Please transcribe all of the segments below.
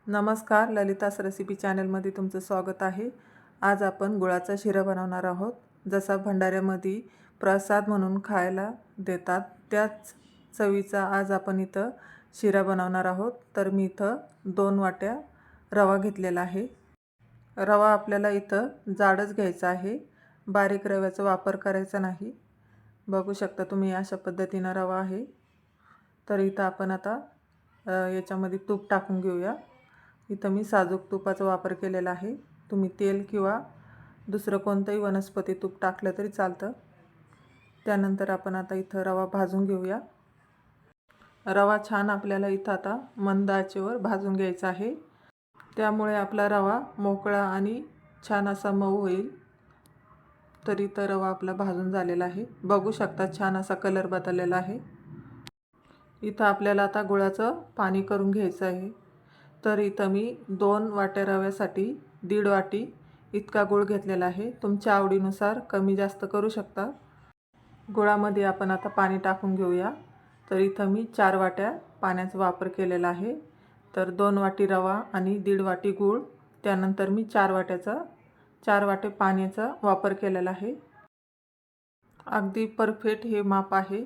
नमस्कार, ललितास रेसिपी चॅनलमध्ये तुमचं स्वागत आहे। आज आपण गुळाचा शिरा बनवणार आहोत। जसा भंडाऱ्यामध्ये प्रसाद म्हणून खायला देतात त्याच चवीचा आज आपण इथं शिरा बनवणार आहोत। तर मी इथं 2 वाट्या रवा घेतलेला आहे। रवा आपल्याला इथं जाडच घ्यायचा आहे, बारीक रव्याचा वापर करायचा नाही। बघू शकता तुम्ही अशा पद्धतीने रवा आहे। तर इथं आपण आता याच्यामध्ये तूप टाकून घेऊया। इथं मी साजूक तुपाचा वापर केलेला आहे। तुम्ही तेल किंवा दुसरं कोणतंही वनस्पती तूप टाकलं तरी चालतं। त्यानंतर आपण आता इथं रवा भाजून घेऊया। रवा छान आपल्याला इथं आता मंद आचेवर भाजून घ्यायचा आहे, त्यामुळे आपला रवा मोकळा आणि छान असा मऊ होईल। तर इथं रवा आपला भाजून झालेला आहे। बघू शकता छान असा कलर बदललेला आहे। इथं आपल्याला आता गुळाचं पाणी करून घ्यायचं आहे। तर इथं मी 2 वाट्या रव्यासाठी 1.5 वाटी इतका गुळ घेतलेला आहे। तुमच्या आवडीनुसार कमी जास्त करू शकता। गुळामध्ये आपण आता पाणी टाकून घेऊया। तर इथं मी 4 वाट्या पाण्याचा वापर केलेला आहे। तर 2 वाटी रवा आणि 1.5 वाटी गुळ, त्यानंतर मी 4 वाटे पाण्याचा वापर केलेला आहे। अगदी परफेक्ट हे माप आहे।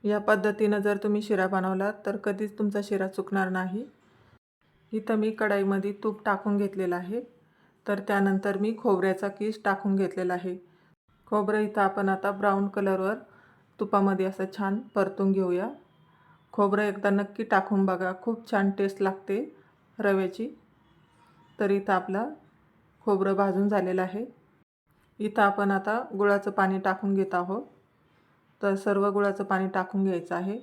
या पद्धतीने जर तुम्ही शिरा बनवला तर कधीच तुमचा शिरा चुकणार नाही। इथं मी कढईमध्ये तूप टाकून घेतलेलं आहे। तर त्यानंतर मी खोबऱ्याचा कीस टाकून घेतलेला आहे। खोबरं इथं आपण आता ब्राऊन कलरवर तुपामध्ये असं छान परतून घेऊया। खोबरं एकदा नक्की टाकून बघा, खूप छान टेस्ट लागते रव्याची। तर इथं आपला खोबरं भाजून झालेलं आहे। इथं आपण आता गुळाचं पाणी टाकून घेत आहोत। तर सर्व गुळाचं पाणी टाकून घ्यायचं आहे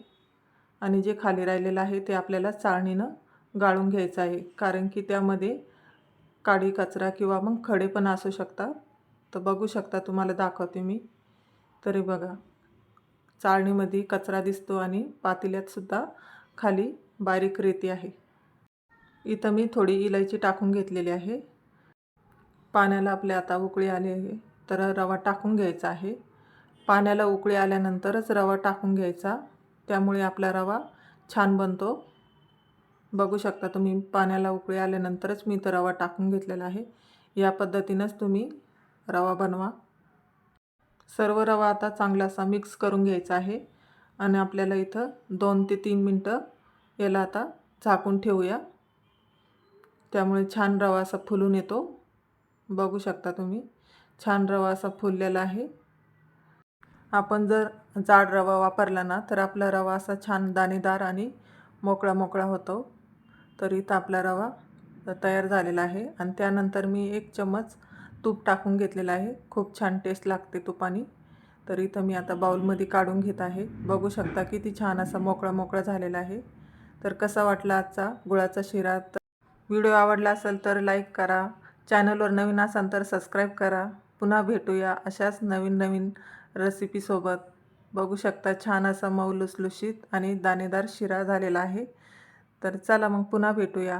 आणि जे खाली राहिलेलं आहे ते आपल्याला चाळणीनं गाळून घ्यायचं आहे, कारण की त्यामध्ये काडी कचरा किंवा मग खडे पण असू शकतात। तर बघू शकता, तुम्हाला दाखवते मी। तरी बघा, चाळणीमध्ये कचरा दिसतो आणि पातेल्यात सुद्धा खाली बारीक रेती आहे। इथं मी थोडी इलायची टाकून घेतलेली आहे। पाण्याला आपल्या आता उकळी आली आहे, तर रवा टाकून घ्यायचा आहे। पाण्याला उकळी आल्यानंतरच रवा टाकून घ्यायचा, त्यामुळे आपला रवा छान बनतो। बघू शकता तुम्ही, पाण्याला उकळी आल्यानंतरच मी रवा टाकून घेतलेला आहे। या पद्धतीनेच तुम्ही रवा बनवा। सर्व रवा आता चांगला असा मिक्स करून घ्यायचा आहे आणि आपल्याला इथं 2 ते 3 मिनिटं याला आता झाकून ठेवूया, त्यामुळे छान रवा असा फुलून येतो। बघू शकता तुम्ही, छान रवा असा फुललेला आहे। आपण जर जाड रवा वापरला ना तर आपला रवा असा छान दाणेदार आणि मोकळा मोकळा होतो। तर इथं आपला रवा तयार झालेला आहे आणि त्यानंतर मी 1 चम्मच तूप टाकून घेतलेला आहे। खूप छान टेस्ट लागते तुपानी। तर इथं मी आता बाउलमध्ये काढून घेत आहे। बघू शकता किती छान असा मोकळा मोकळा झालेला आहे। तर कसा वाटला आजचा गुळाचा शिरा? व्हिडिओ आवडला असेल तर लाईक करा, चॅनलवर नवीन असाल तर सबस्क्राईब करा। पुन्हा भेटूया अशाच नवीन नवीन रेसिपीसोबत। बघू शकता छान असा मऊ लुसलुशीत आणि दाणेदार शिरा झालेला आहे। तर चला मग पुन्हा भेटूया।